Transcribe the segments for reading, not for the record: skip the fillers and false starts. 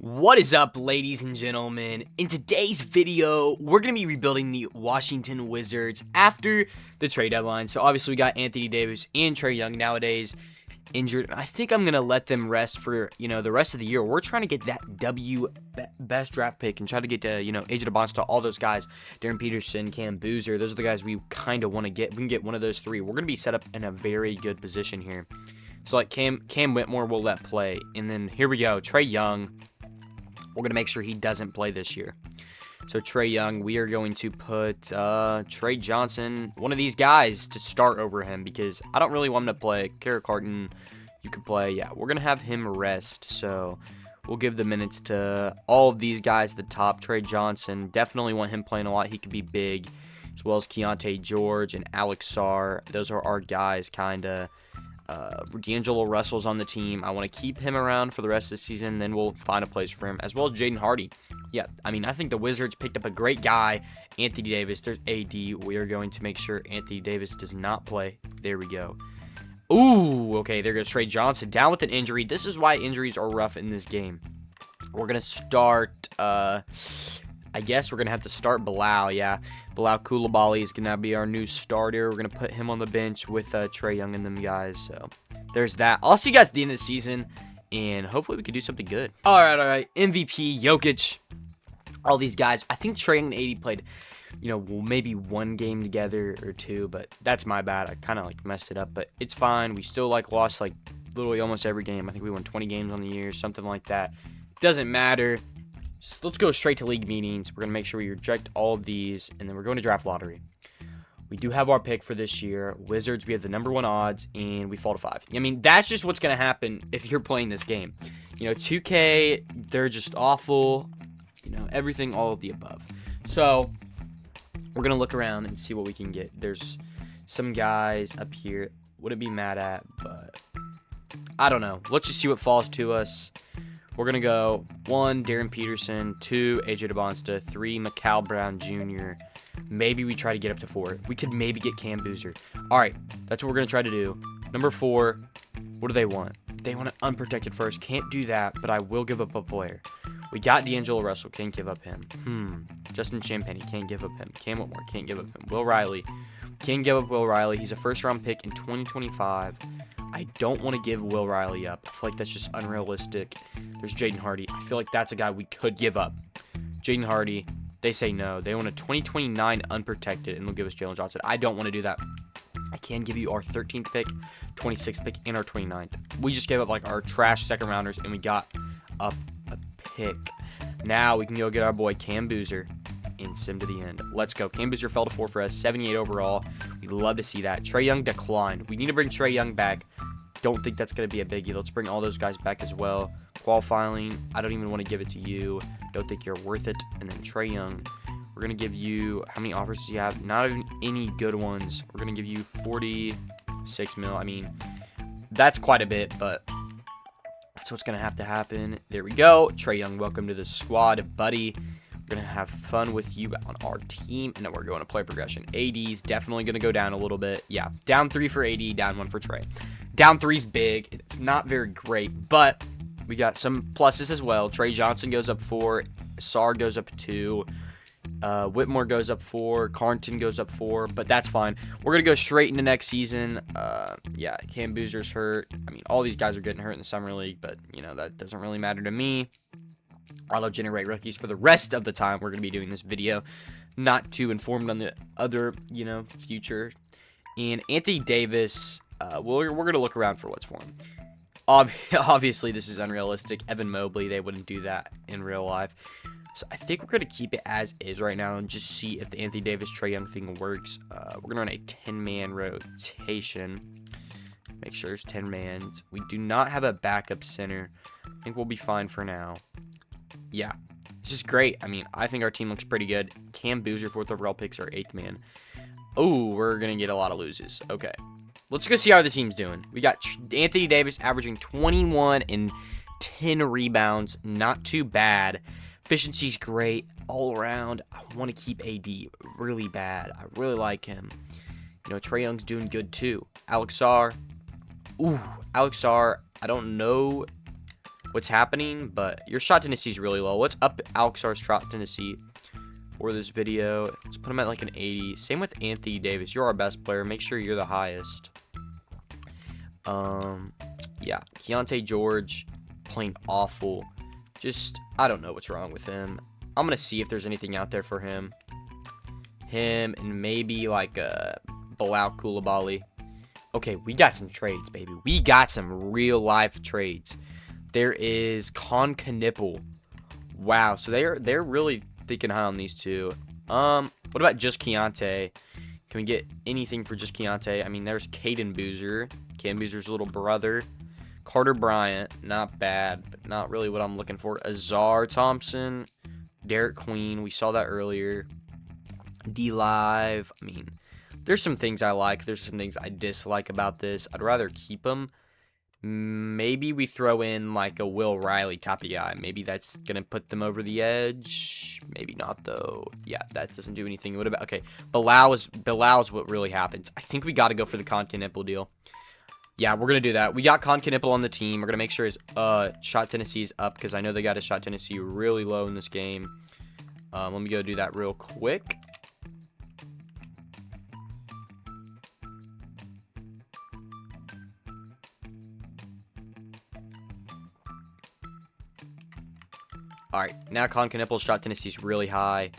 What is up, ladies and gentlemen? In today's video, we're going to be rebuilding the Washington Wizards after the trade deadline. So obviously we got Anthony Davis and Trae Young nowadays injured. I think I'm going to let them rest for, the rest of the year. We're trying to get that best draft pick and try to get to, AD and Trae, all those guys, Darren Peterson, Cam Boozer. Those are the guys we kind of want to get. We can get one of those three. We're going to be set up in a very good position here. So like Cam Whitmore will let play. And then here we go, Trae Young. We're going to make sure he doesn't play this year. So Trae Young, we are going to put Trey Johnson, one of these guys, to start over him because I don't really want him to play. Kara Carton, you could play. Yeah, we're going to have him rest. So we'll give the minutes to all of these guys at the top. Trey Johnson, definitely want him playing a lot. He could be big, as well as Keontae George and Alex Sarr. Those are our guys, kind of. D'Angelo Russell's on the team. I want to keep him around for the rest of the season. Then we'll find a place for him, as well as Jaden Hardy. Yeah, I think the Wizards picked up a great guy, Anthony Davis. There's AD. We are going to make sure Anthony Davis does not play. There we go. Ooh, okay, there goes Trey Johnson down with an injury. This is why injuries are rough in this game. We're going to start, I guess we're going to have to start Bilal, yeah. Bilal Coulibaly is going to be our new starter. We're going to put him on the bench with Trae Young and them guys. So there's that. I'll see you guys at the end of the season, and hopefully we can do something good. All right. MVP, Jokic, all these guys. I think Trae Young and AD played, maybe one game together or two, but that's my bad. I kind of messed it up, but it's fine. We still lost literally almost every game. I think we won 20 games on the year, something like that. Doesn't matter. So let's go straight to league meetings. We're going to make sure we reject all of these, and then we're going to draft lottery. We do have our pick for this year. Wizards, we have the number 1 odds, and we fall to 5. That's just what's going to happen if you're playing this game. 2K, they're just awful. Everything, all of the above. So we're going to look around and see what we can get. There's some guys up here. Wouldn't be mad at, but I don't know. Let's just see what falls to us. We're going to go 1, Darren Peterson, 2, AJ DeBonsta, 3, Mikal Brown Jr. Maybe we try to get up to 4. We could maybe get Cam Boozer. All right, that's what we're going to try to do. Number 4, what do they want? They want an unprotected first. Can't do that, but I will give up a player. We got D'Angelo Russell. Can't give up him. Justin Champagnie. Can't give up him. Cam Whitmore. Can't give up him. Will Riley. Can't give up Will Riley. He's a first-round pick in 2025. I don't want to give Will Riley up. I feel like that's just unrealistic. There's Jaden Hardy. I feel like that's a guy we could give up. Jaden Hardy, they say no. They want a 2029 unprotected, and they'll give us Jalen Johnson. I don't want to do that. I can give you our 13th pick, 26th pick, and our 29th. We just gave up our trash second rounders, and we got up a pick. Now we can go get our boy Cam Boozer and sim to the end. Let's go. Cam Boozer fell to 4 for us, 78 overall. We'd love to see that. Trae Young declined. We need to bring Trae Young back. Don't think that's going to be a biggie. Let's bring all those guys back as well. Qualifying, I don't even want to give it to you. Don't think you're worth it. And then Trae Young, we're going to give you, how many offers do you have? Not even any good ones. We're going to give you 46 mil. That's quite a bit, but that's what's going to have to happen. There we go. Trae Young, welcome to the squad, buddy. We're going to have fun with you on our team, and then we're going to play progression. AD's definitely going to go down a little bit. Yeah, down 3 for AD, down 1 for Trae. Down 3's big. It's not very great, but we got some pluses as well. Trey Johnson goes up 4. Sarr goes up 2. Whitmore goes up 4. Carnton goes up 4, but that's fine. We're going to go straight into next season. Yeah, Cam Boozer's hurt. All these guys are getting hurt in the Summer League, but, that doesn't really matter to me. Auto-generate rookies for the rest of the time we're going to be doing this video. Not too informed on the other, future. And Anthony Davis, we're going to look around for what's for him. Obviously, this is unrealistic. Evan Mobley, they wouldn't do that in real life. So I think we're going to keep it as is right now and just see if the Anthony Davis Trae Young thing works. We're going to run a 10-man rotation. Make sure it's 10 mans. We do not have a backup center. I think we'll be fine for now. Yeah, this is great. I think our team looks pretty good. Cam Boozer, 4th overall picks, our 8th man. Oh, we're going to get a lot of loses. Okay. Let's go see how the team's doing. We got Anthony Davis averaging 21 and 10 rebounds. Not too bad. Efficiency's great all around. I want to keep AD really bad. I really like him. Trae Young's doing good too. Alex Sarr. I don't know what's happening, but your shot Tennessee is really low. Let's up Alexar's shot Tennessee for this video. Let's put him at like an 80. Same with Anthony Davis. You're our best player. Make sure you're the highest. Yeah, Keontae George playing awful. Just, I don't know what's wrong with him. I'm going to see if there's anything out there for him. Him and maybe like Bilal Coulibaly. Okay, we got some trades, baby. We got some real life trades. There is Con Knipple. Wow, so they're really thinking high on these two. What about just Keontae? Can we get anything for just Keontae? I mean, there's Caden Boozer. Cam Boozer's little brother. Carter Bryant, not bad, but not really what I'm looking for. Azar Thompson, Derek Queen, we saw that earlier. D-Live, I mean, there's some things I like. There's some things I dislike about this. I'd rather keep them. Maybe we throw in like a Will Riley type of guy. Maybe that's going to put them over the edge. Maybe not, though. Yeah, that doesn't do anything. What about, okay, Bilal is what really happens. I think we got to go for the Con Knipple deal. Yeah, we're going to do that. We got Con Knipple on the team. We're going to make sure his shot Tennessee is up because I know they got his shot Tennessee really low in this game. Let me go do that real quick. All right, now Con Knipple's shot Tennessee is really high.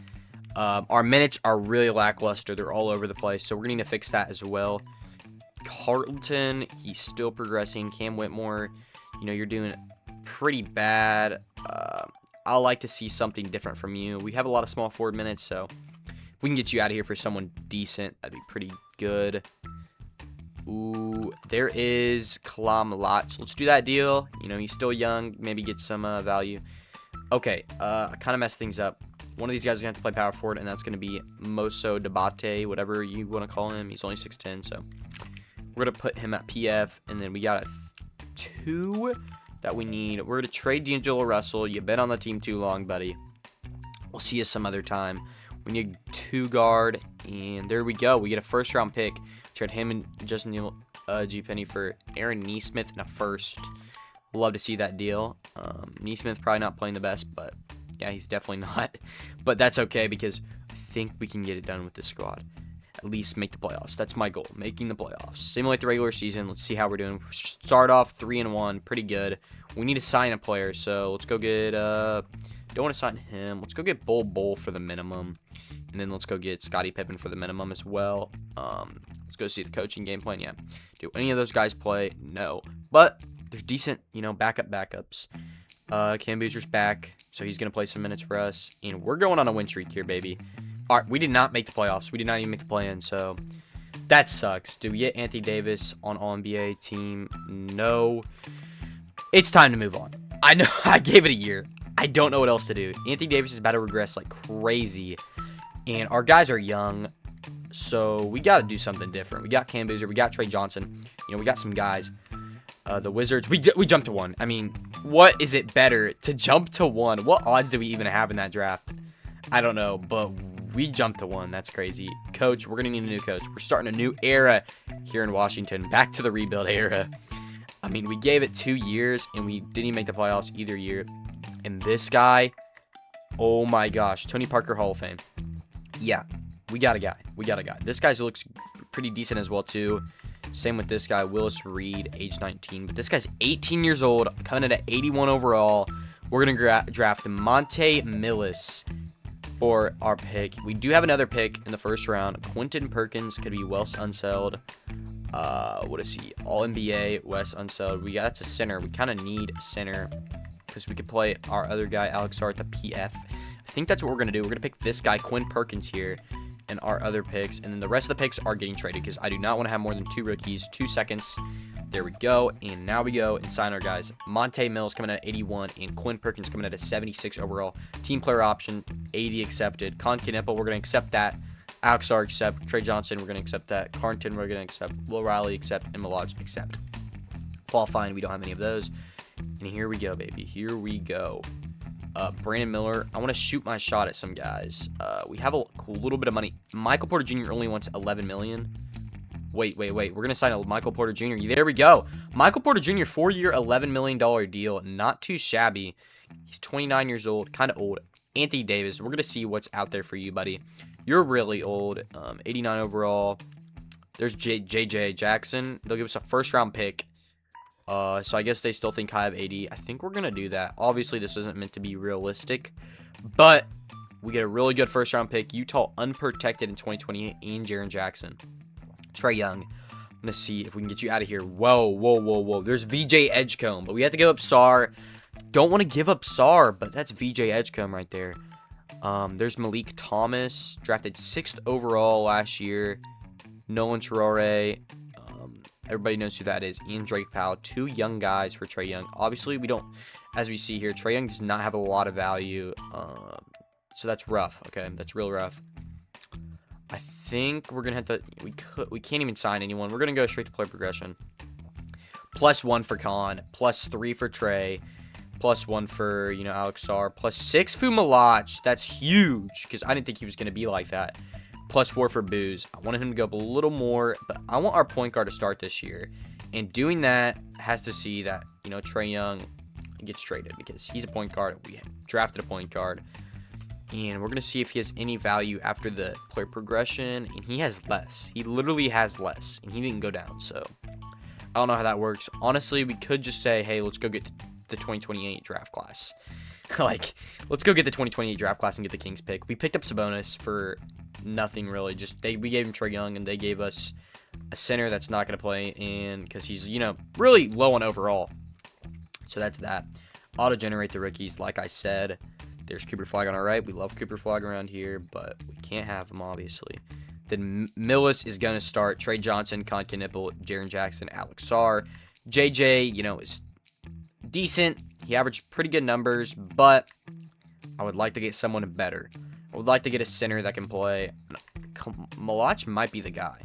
Our minutes are really lackluster. They're all over the place, so we're going to need to fix that as well. Carlton, he's still progressing. Cam Whitmore, you know, you're doing pretty bad. I'd like to see something different from you. We have a lot of small forward minutes, so if we can get you out of here for someone decent, that'd be pretty good. Ooh, there is Kalam Lach. Let's do that deal. You know, he's still young. Maybe get some value. Okay, I kind of messed things up. One of these guys is going to have to play power forward, and that's going to be Moso Dabate, whatever you want to call him. He's only 6'10", so we're going to put him at PF, and then we got a 2 that we need. We're going to trade D'Angelo Russell. You've been on the team too long, buddy. We'll see you some other time. We need 2 guard, and there we go. We get a first-round pick. Trade him and Justin G. Penny for Aaron Neesmith and a first. Love to see that deal. Neesmith probably not playing the best, but yeah, he's definitely not. But that's okay because I think we can get it done with this squad. At least make the playoffs. That's my goal, making the playoffs. Same like the regular season. Let's see how we're doing. Start off 3-1, pretty good. We need to sign a player, so let's go get. Don't want to sign him. Let's go get Bull for the minimum, and then let's go get Scottie Pippen for the minimum as well. Let's go see the coaching game plan. Yeah, do any of those guys play? No, but they're decent, you know, backups. Cam Boozer's back, so he's going to play some minutes for us. And we're going on a win streak here, baby. All right, we did not make the playoffs. We did not even make the play-in, so that sucks. Do we get Anthony Davis on All-NBA team? No. It's time to move on. I know I gave it a year. I don't know what else to do. Anthony Davis is about to regress like crazy, and our guys are young, so we got to do something different. We got Cam Boozer. We got Trey Johnson. You know, we got some guys. The Wizards, we jumped to 1. I mean, what is it better to jump to 1? What odds do we even have in that draft? I don't know, but we jumped to 1. That's crazy. Coach, we're going to need a new coach. We're starting a new era here in Washington. Back to the rebuild era. I mean, we gave it 2 years, and we didn't even make the playoffs either year. And this guy, oh my gosh, Tony Parker Hall of Fame. Yeah, we got a guy. This guy looks pretty decent as well, too. Same with this guy, Willis Reed, age 19. But this guy's 18 years old, coming in at 81 overall. We're going to draft Monte Millis for our pick. We do have another pick in the first round. Quentin Perkins could be Wes Unseld. What is he? All-NBA, Wes Unseld. That's a center. We kind of need a center because we could play our other guy, Alex Hart, the PF. I think that's what we're going to do. We're going to pick this guy, Quinn Perkins, here. And our other picks, and then the rest of the picks are getting traded because I do not want to have more than 2 rookies. 2 seconds. There we go. And now we go and sign our guys. Monte Mills coming at 81 and Quinn Perkins coming at a 76 overall. Team player option, 80 accepted. Con Knipple, we're going to accept that. Alex Hart, accept. Trey Johnson, we're going to accept that. Carnton, we're going to accept. Will Riley, accept. And Milage, accept. Qualifying, we don't have any of those. And here we go, baby. Here we go. Brandon Miller, I want to shoot my shot at some guys. We have a little bit of money. Michael Porter Jr. only wants $11 million. Wait. We're going to sign a Michael Porter Jr. There we go. Michael Porter Jr., 4-year, $11 million deal. Not too shabby. He's 29 years old. Kind of old. Anthony Davis. We're going to see what's out there for you, buddy. You're really old. 89 overall. There's JJ Jackson. They'll give us a first-round pick. So I guess they still think I have AD. I think we're going to do that. Obviously, this isn't meant to be realistic. But we get a really good first-round pick. Utah unprotected in 2028. And Jaren Jackson. Trae Young. I'm going to see if we can get you out of here. Whoa. There's VJ Edgecombe. But we have to give up Sar. Don't want to give up Sar. But that's VJ Edgecombe right there. There's Malik Thomas. Drafted 6th overall last year. Nolan Traore. Everybody knows who that is. Ian Drake Powell. 2 young guys for Trae Young. Obviously, we don't, as we see here, Trae Young does not have a lot of value. So that's rough. Okay, that's real rough. I think we're going to have to, we can't even sign anyone. We're going to go straight to player progression. +1 for Khan. +3 for Trae. +1 for, Alex Sar. +6 for Malach. That's huge because I didn't think he was going to be like that. +4 for Booz. I wanted him to go up a little more, but I want our point guard to start this year. And doing that has to see that, Trae Young gets traded because he's a point guard. We drafted a point guard. And we're going to see if he has any value after the player progression. And he has less. He literally has less. And he didn't go down. So I don't know how that works. Honestly, we could just say, hey, let's go get the 2028 draft class. Let's go get the 2028 draft class and get the Kings pick. We picked up Sabonis for nothing really. We gave him Trae Young and they gave us a center that's not going to play and because he's, really low on overall. So that's that. Auto-generate the rookies, like I said. There's Cooper Flag on our right. We love Cooper Flag around here, but we can't have him, obviously. Then Millis is going to start. Trey Johnson, Con Knipple, Jaren Jackson, Alex Sar. JJ, is decent. He averaged pretty good numbers, but I would like to get someone better. I would like to get a center that can play. Malach might be the guy.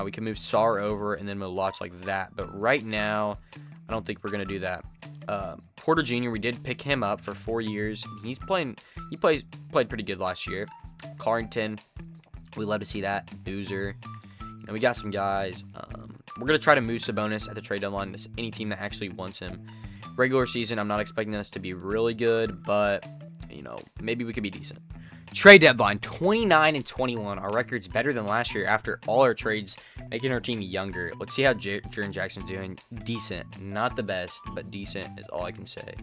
We can move Sar over and then Malach like that. But right now, I don't think we're going to do that. Porter Jr., we did pick him up for 4 years. He played pretty good last year. Carrington, we love to see that. Boozer. We got some guys. We're going to try to move Sabonis at the trade deadline to any team that actually wants him. Regular season, I'm not expecting us to be really good, but, maybe we could be decent. Trade deadline, 29 and 21. Our record's better than last year after all our trades, making our team younger. Let's see how Jaren Jackson's doing. Decent. Not the best, but decent is all I can say.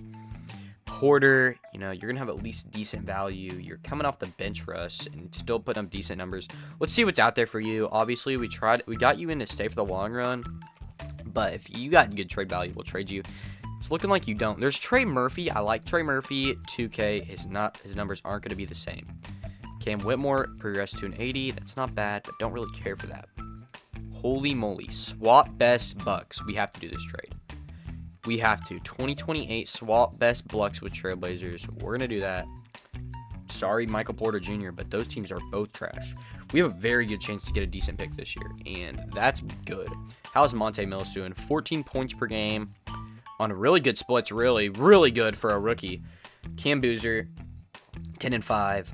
Porter, you're going to have at least decent value. You're coming off the bench for us and still putting up decent numbers. Let's see what's out there for you. Obviously, we got you in to stay for the long run, but if you got good trade value, we'll trade you. It's looking like you don't. There's Trey Murphy. I like Trey Murphy. 2K his numbers aren't going to be the same. Cam Whitmore progressed to an 80. That's not bad, but don't really care for that. Holy moly. Swap best Bucks. We have to do this trade. We have to. 2028 swap best Bucks with Trailblazers. We're going to do that. Sorry, Michael Porter Jr., but those teams are both trash. We have a very good chance to get a decent pick this year, and that's good. How's Monte Mills doing? 14 points per game. On really good splits, really good for a rookie. Cam Boozer, 10 and 5.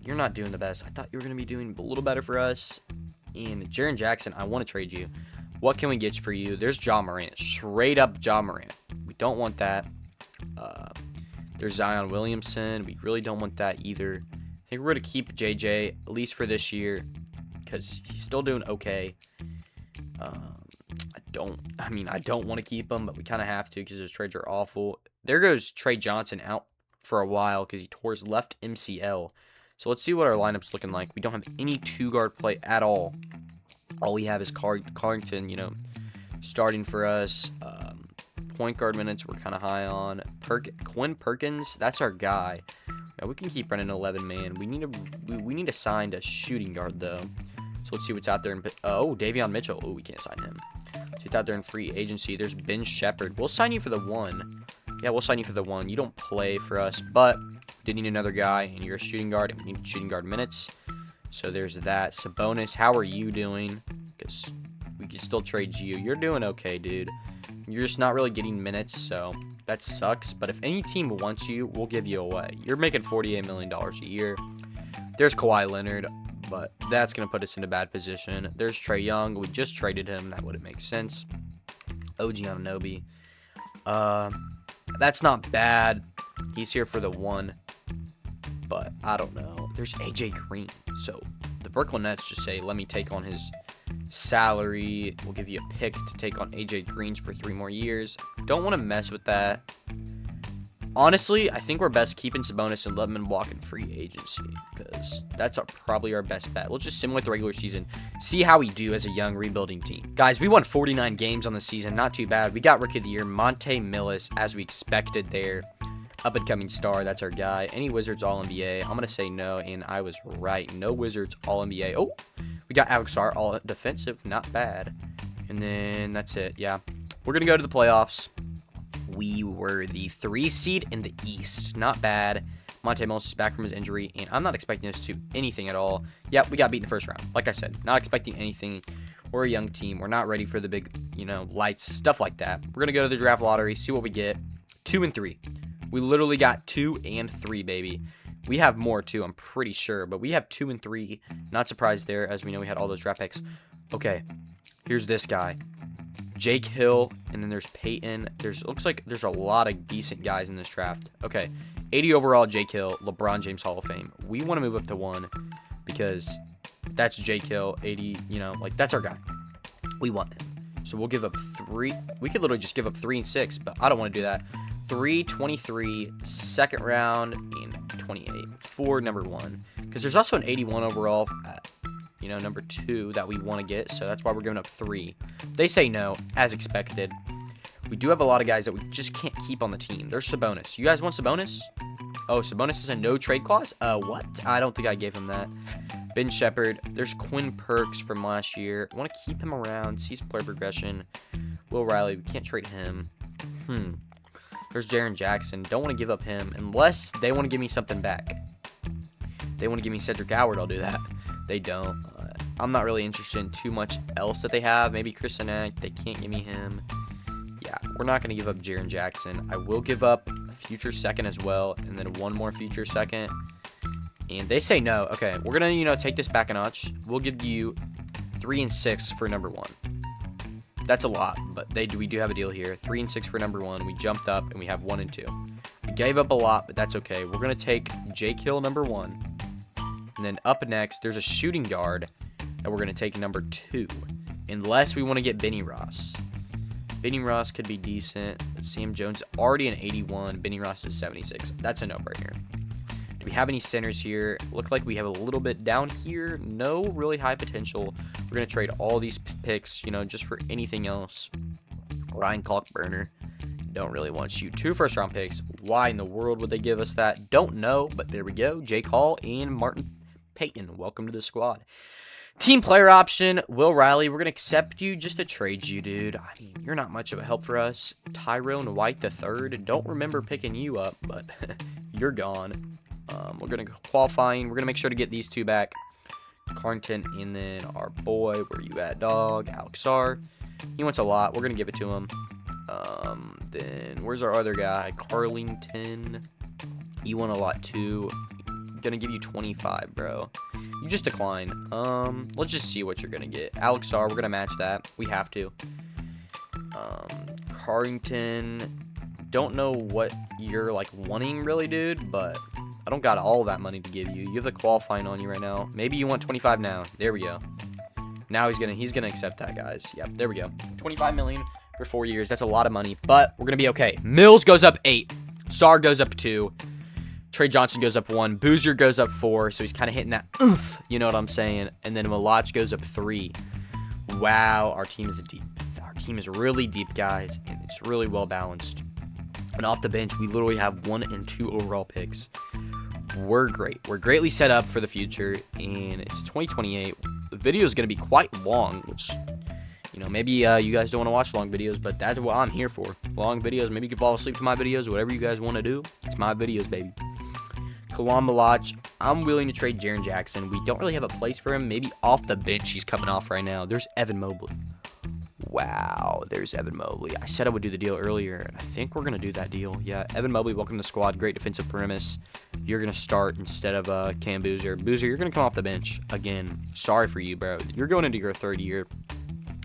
You're not doing the best. I thought you were going to be doing a little better for us. And Jaren Jackson, I want to trade you. What can we get for you? There's Ja Morant. Straight up Ja Morant. We don't want that. There's Zion Williamson. We really don't want that either. I think we're going to keep JJ, at least for this year, because he's still doing okay. I don't want to keep him, but we kind of have to because those trades are awful. There goes Trey Johnson out for a while because he tore his left MCL. So let's see what our lineup's looking like. We don't have any 2-guard play at all. All we have is Carrington, starting for us. Point guard minutes we're kind of high on. Quinn Perkins, that's our guy. Yeah, we can keep running 11-man. We need to sign a shooting guard though. So let's see what's out there. Davion Mitchell. Oh, we can't sign him. It's out there in free agency. There's Ben Shepherd. We'll sign you for the 1. Yeah, we'll sign you for the 1. You don't play for us, but did need another guy, and you're a shooting guard, and we need shooting guard minutes. So there's that. Sabonis, how are you doing? Because we can still trade you. You're doing okay, dude. You're just not really getting minutes, so that sucks. But if any team wants you, we'll give you away. You're making $48 million a year. There's Kawhi Leonard. but that's going to put us in a bad position. There's Trae Young. We just traded him. That wouldn't make sense. OG Anunoby. That's not bad. He's here for the 1, but I don't know. There's AJ Green. So the Brooklyn Nets just say, let me take on his salary. We'll give you a pick to take on AJ Green's for 3 more years. Don't want to mess with that. Honestly, I think we're best keeping Sabonis and letting him walk in free agency because that's probably our best bet. We'll just simulate the regular season, see how we do as a young rebuilding team. Guys, we won 49 games on the season. Not too bad. We got Rookie of the Year, Monte Millis, as we expected there. Up-and-coming star, that's our guy. Any Wizards All-NBA? I'm going to say no, and I was right. No Wizards All-NBA. Oh, we got Alex R, All-Defensive. Not bad. And then that's it. Yeah, we're going to go to the playoffs. We were the 3 seed in the East. Not bad. Monte Millis is back from his injury, and I'm not expecting us to do anything at all. Yep, we got beat in the first round. Like I said, not expecting anything. We're a young team. We're not ready for the big, lights, stuff like that. We're going to go to the draft lottery, see what we get. 2 and 3. We literally got 2 and 3, baby. We have more, too, I'm pretty sure, but we have 2 and 3. Not surprised there, as we know we had all those draft picks. Okay, here's this guy. Jake Hill, and then there's Peyton. Looks like there's a lot of decent guys in this draft. Okay, 80 overall, Jake Hill, LeBron James Hall of Fame. We want to move up to 1 because that's Jake Hill, 80, that's our guy. We want him. So we'll give up 3. We could literally just give up 3 and 6, but I don't want to do that. 3, 23, second round, and 28 for number 1. Because there's also an 81 overall at number 2 that we want to get, so that's why we're giving up 3. They say no, as expected. We do have a lot of guys that we just can't keep on the team. There's Sabonis. You guys want Sabonis? Oh, Sabonis is a no trade clause? What? I don't think I gave him that. Ben Shepherd. There's Quinn Perks from last year. I want to keep him around, see his player progression. Will Riley, we can't trade him. There's Jaren Jackson. Don't want to give up him unless they want to give me something back. If they want to give me Cedric Howard, I'll do that. They don't. I'm not really interested in too much else that they have. Maybe Chris Sinek. They can't give me him. Yeah, we're not going to give up Jaren Jackson. I will give up a future second as well, and then 1 more future second. And they say no. Okay, we're going to, take this back a notch. We'll give you 3 and 6 for number 1. That's a lot, but we do have a deal here. 3 and 6 for number 1. We jumped up, and we have 1 and 2. We gave up a lot, but that's okay. We're going to take Jake Hill, number 1. And then up next, there's a shooting guard that we're going to take number 2. Unless we want to get Benny Ross. Benny Ross could be decent. Sam Jones already an 81. Benny Ross is 76. That's a no-brainer. Do we have any centers here? Look like we have a little bit down here. No really high potential. We're going to trade all these picks, just for anything else. Ryan Kalkbrenner. Don't really want you. 2 first-round picks. Why in the world would they give us that? Don't know, but there we go. Jake Hall and Martin Payton, welcome to the squad. Team player option, Will Riley. We're going to accept you just to trade you, dude. I mean, you're not much of a help for us. Tyrone White III. Don't remember picking you up, but you're gone. We're going to go qualifying. We're going to make sure to get these 2 back. Carnton, and then our boy, where you at, dog? Alex R. He wants a lot. We're going to give it to him. Then where's our other guy? Carlington. You want a lot too. Gonna give you 25, bro. You just decline. Let's just see what you're gonna get. Alex R, we're gonna match that. We have to. Carrington. Don't know what you're wanting really, dude, but I don't got all that money to give you. You have the qualifying on you right now. Maybe you want 25 now. There we go. Now he's gonna accept that, guys. Yep, there we go. 25 million for 4 years. That's a lot of money, but we're gonna be okay. Mills goes up 8. Sarr goes up 2. Trey Johnson goes up 1. Boozer goes up 4. So he's kind of hitting that oomph. You know what I'm saying? And then Malach goes up 3. Wow, our team is deep. Our team is really deep, guys, and it's really well balanced. And off the bench, we literally have 1 and 2 overall picks. We're great. We're greatly set up for the future, and it's 2028. The video is going to be quite long, which, maybe you guys don't want to watch long videos, but that's what I'm here for. Long videos. Maybe you can fall asleep to my videos, whatever you guys want to do. It's my videos, baby. Kalam Malach, I'm willing to trade Jaren Jackson. We don't really have a place for him. Maybe off the bench he's coming off right now. There's Evan Mobley. Wow, there's Evan Mobley. I said I would do the deal earlier, and I think we're going to do that deal. Yeah, Evan Mobley, welcome to the squad. Great defensive premise. You're going to start instead of Cam Boozer. Boozer, you're going to come off the bench again. Sorry for you, bro. You're going into your 3rd year.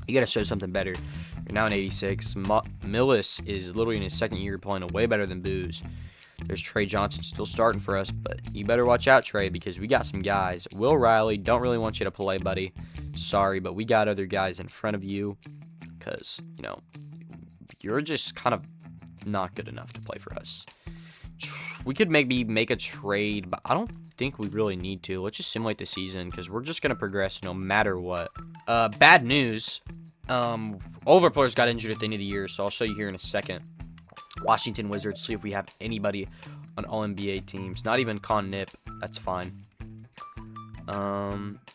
You got to show something better. You're now an 86. Millis is literally in his 2nd year playing way better than Booze. There's Trey Johnson still starting for us, but you better watch out, Trey, because we got some guys. Will Riley, don't really want you to play, buddy. Sorry, but we got other guys in front of you because, you know, you're just kind of not good enough to play for us. We could maybe make a trade, but I don't think we really need to. Let's just simulate the season because we're just going to progress no matter what. Bad news. All of our players got injured at the end of the year, so I'll show you here in a second. Washington Wizards, see if we have anybody on All-NBA teams. Not even Con Nip. That's fine.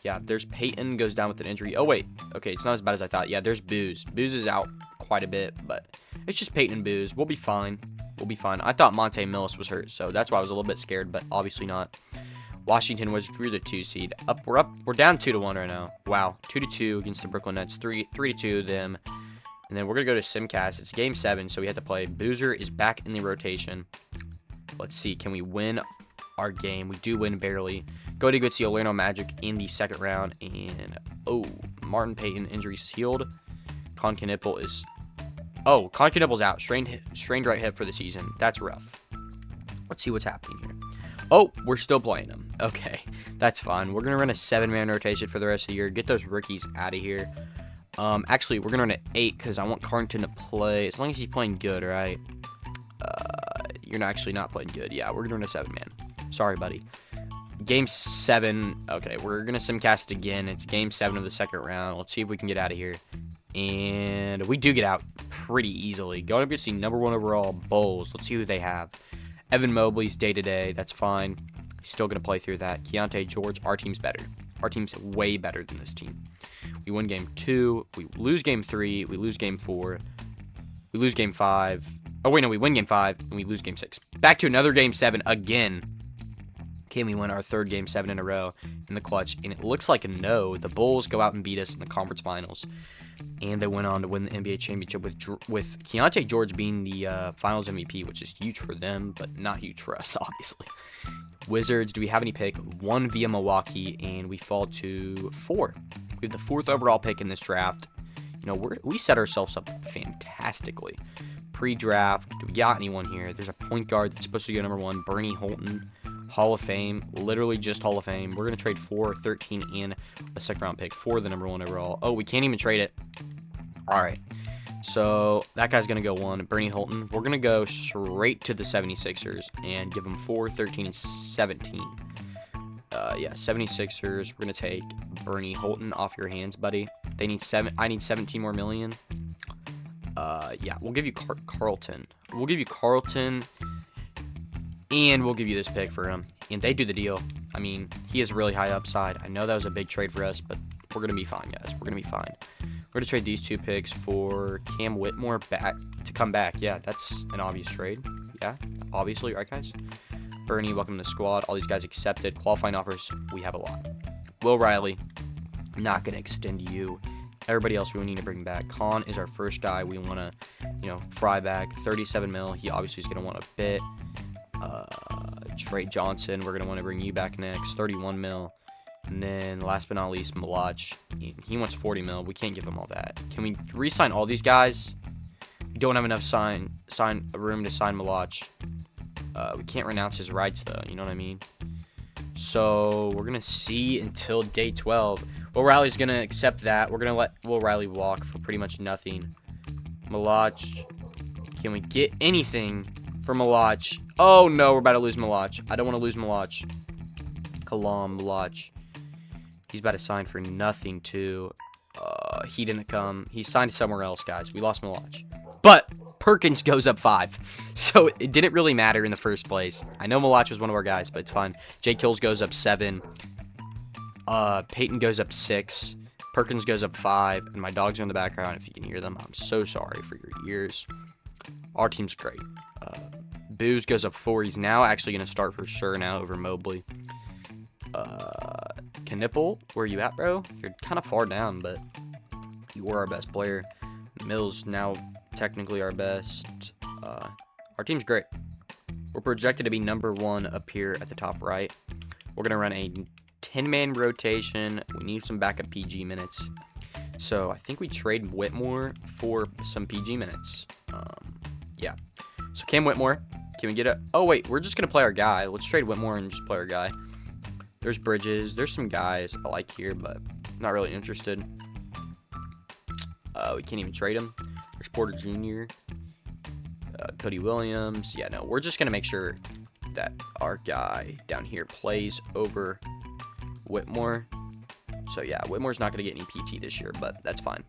Yeah, there's Peyton goes down with an injury. Oh, wait. Okay, it's not as bad as I thought. Yeah, there's Booze. Booze is out quite a bit, but it's just Peyton and Booze. We'll be fine. We'll be fine. I thought Monte Millis was hurt, so that's why I was a little bit scared, but obviously not. Washington Wizards, we're the 2 seed. We're down 2-1 right now. Wow, 2-2 against the Brooklyn Nets, 3-2 them. And then we're gonna go to Simcast. It's game 7, so we have to play. Boozer is back in the rotation. Let's see, can we win our game? We do win barely. Go to the Orlando Magic in the 2nd round, and Martin Payton injuries healed. Con Knipple is out. Strained right hip for the season. That's rough. Let's see what's happening here. Oh, we're still playing them. Okay, that's fine. We're gonna run a 7-man rotation for the rest of the year. Get those rookies out of here. Actually, we're gonna run an 8 because I want Carrington to play as long as he's playing good, right? You're actually not playing good. Yeah, we're gonna run a 7-man. Sorry, buddy. Game 7. Okay, we're gonna simcast again. It's game 7 of the 2nd round. Let's see if we can get out of here. And we do get out pretty easily. Going up against the number 1 overall Bulls. Let's see who they have. Evan Mobley's day-to-day. That's fine. He's still going to play through that. Keontae George. Our team's better. Our team's way better than this team. We win game 2. We lose game 3. We lose game 4. We lose game 5. Oh, wait, no. We win game 5. And we lose game 6. Back to another game 7 again. Can we win our 3rd game 7 in a row in the clutch? And it looks like a no. The Bulls go out and beat us in the conference finals. And they went on to win the NBA championship with Keontae George being the finals MVP, which is huge for them, but not huge for us, obviously. Wizards, do we have any pick? 1 via Milwaukee, and we fall to 4. We have the 4th overall pick in this draft. You know, we set ourselves up fantastically. Pre-draft, do we got anyone here? There's a point guard that's supposed to go number 1, Bernie Holton. Hall of Fame, literally just Hall of Fame. We're going to trade 4, 13, and a 2nd round pick for the number 1 overall. Oh, we can't even trade it. All right. So that guy's going to go 1. Bernie Holton. We're going to go straight to the 76ers and give them 4, 13, and 17. Yeah, 76ers. We're going to take Bernie Holton off your hands, buddy. They need 7. I need 17 more million. Yeah, we'll give you Carlton. We'll give you Carlton. And we'll give you this pick for him. And they do the deal. I mean, he is really high upside. I know that was a big trade for us, but we're going to be fine, guys. We're going to be fine. We're going to trade these 2 picks for Cam Whitmore back to come back. Yeah, that's an obvious trade. Yeah, obviously, right, guys? Bernie, welcome to the squad. All these guys accepted. Qualifying offers, we have a lot. Will Riley, not going to extend you. Everybody else we need to bring back. Con is our first guy we want to, you know, fry back. 37 mil. He obviously is going to want a bit. Trey Johnson, we're going to want to bring you back next, 31 mil. And then last but not least, Malach. He wants 40 mil. We can't give him all that. Can we re-sign all these guys? We don't have enough room to sign Malach. We can't renounce his rights, though. You know what I mean? So we're going to see until day 12. Will Riley's going to accept that. We're going to let Will Riley walk for pretty much nothing. Malach. Can we get anything for Malach? Oh, no, we're about to lose Malach. I don't want to lose Malach. Kalam Malach. He's about to sign for nothing, too. He didn't come. He signed somewhere else, guys. We lost Malach. But Perkins goes up 5. So it didn't really matter in the first place. I know Malach was one of our guys, but it's fine. Jay Kills goes up 7. Peyton goes up 6. Perkins goes up 5. And my dogs are in the background. If you can hear them, I'm so sorry for your ears. Our team's great. Booze goes up 4. He's now actually going to start for sure now over Mobley. Knipple, where are you at, bro? You're kind of far down, but you were our best player. Mills now technically our best. Our team's great. We're projected to be number 1 up here at the top right. We're going to run a 10-man rotation. We need some backup PG minutes. So I think we trade Whitmore for some PG minutes. Yeah. So Cam Whitmore, can we get a... Oh, wait, we're just going to play our guy. Let's trade Whitmore and just play our guy. There's Bridges. There's some guys I like here, but not really interested. We can't even trade him. There's Porter Jr., Cody Williams. Yeah, no, we're just going to make sure that our guy down here plays over Whitmore. So, yeah, Whitmore's not going to get any PT this year, but that's fine.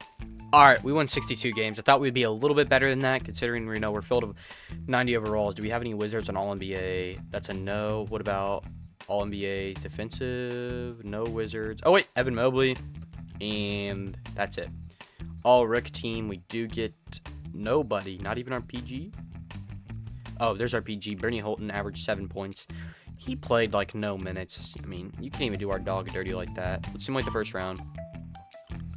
All right, we won 62 games. I thought we'd be a little bit better than that, considering we're filled with 90 overalls. Do we have any Wizards on All-NBA? That's a no. What about All-NBA defensive? No Wizards. Oh, wait, Evan Mobley. And that's it. All-Rick team, we do get nobody. Not even our PG. Oh, there's our PG. Bernie Holton averaged 7 points. He played like no minutes. I mean, you can't even do our dog dirty like that. Let's simulate the first round.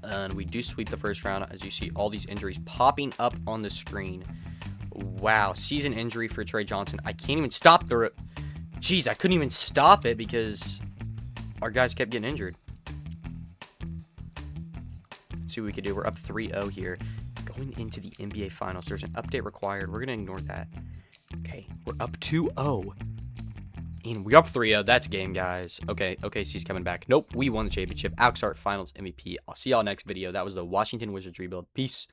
And we do sweep the first round. As you see, all these injuries popping up on the screen. Wow, season injury for Trey Johnson. I can't even stop the... Jeez, I couldn't even stop it because our guys kept getting injured. Let's see what we could do. We're up 3-0 here. Going into the NBA Finals. There's an update required. We're going to ignore that. Okay, we're up 2-0. And we're up 3-0. That's game, guys. Okay, OKC's coming back. Nope, we won the championship. Alex Hart Finals MVP. I'll see y'all next video. That was the Washington Wizards rebuild. Peace.